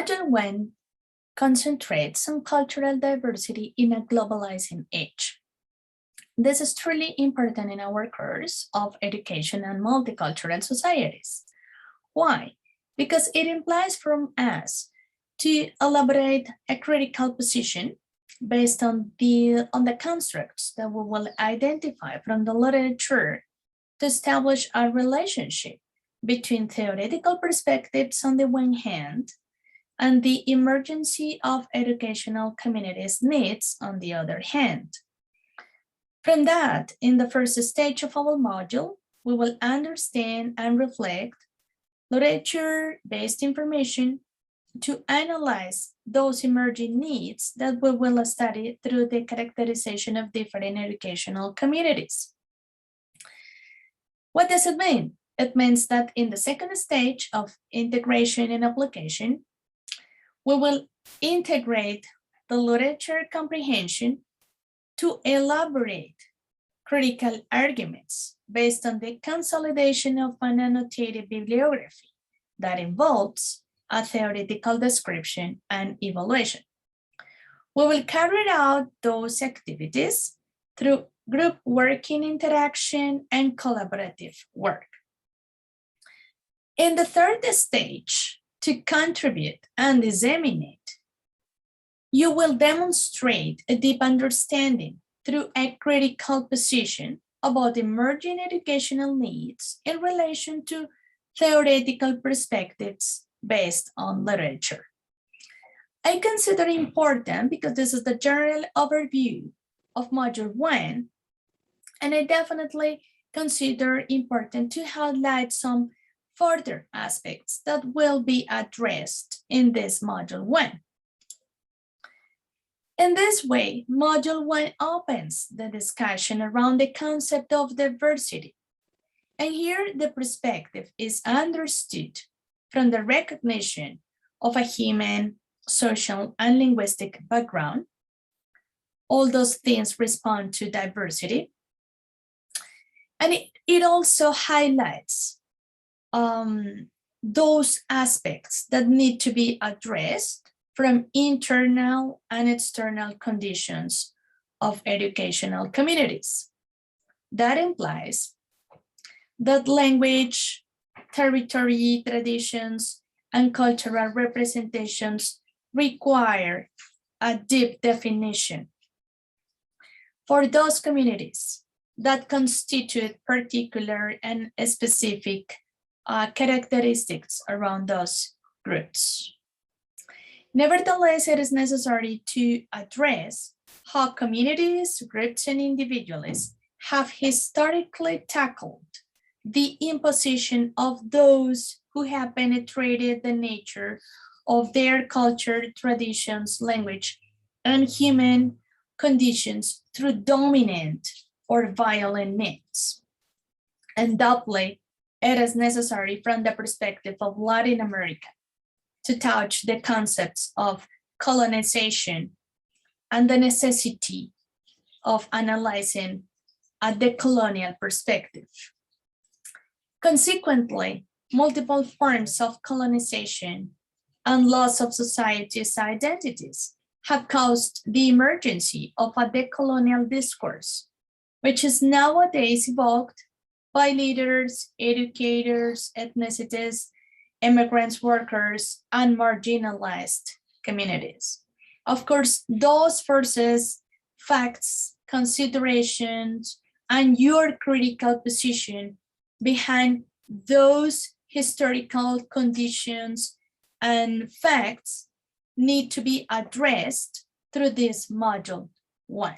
Module 1 concentrates on cultural diversity in a globalizing age. This is truly important in our course of education and multicultural societies. Why? Because it implies from us to elaborate a critical position based on the constructs that we will identify from the literature to establish a relationship between theoretical perspectives on the one hand and the emergency of educational communities' needs on the other hand. From that, in the first stage of our module, we will understand and reflect literature-based information to analyze those emerging needs that we will study through the characterization of different educational communities. What does it mean? It means that in the second stage of integration and application, we will integrate the literature comprehension to elaborate critical arguments based on the consolidation of an annotated bibliography that involves a theoretical description and evaluation. We will carry out those activities through group working interaction and collaborative work. In the third stage, to contribute and disseminate, you will demonstrate a deep understanding through a critical position about emerging educational needs in relation to theoretical perspectives based on literature. I consider important because this is the general overview of Module 1, and I definitely consider important to highlight some further aspects that will be addressed in this Module 1. In this way, Module 1 opens the discussion around the concept of diversity. And here the perspective is understood from the recognition of a human, social, and linguistic background. All those things respond to diversity. And it also highlights those aspects that need to be addressed from internal and external conditions of educational communities. That implies that language, territory, traditions, and cultural representations require a deep definition for those communities that constitute particular and specific characteristics around those groups. Nevertheless, it is necessary to address how communities, groups, and individuals have historically tackled the imposition of those who have penetrated the nature of their culture, traditions, language, and human conditions through dominant or violent means. And doubly, it is necessary from the perspective of Latin America to touch the concepts of colonization and the necessity of analyzing a decolonial perspective. Consequently, multiple forms of colonization and loss of societies' identities have caused the emergence of a decolonial discourse, which is nowadays evoked by leaders, educators, ethnicities, immigrants, workers, and marginalized communities. Of course, those forces, facts, considerations, and your critical position behind those historical conditions and facts need to be addressed through this Module 1.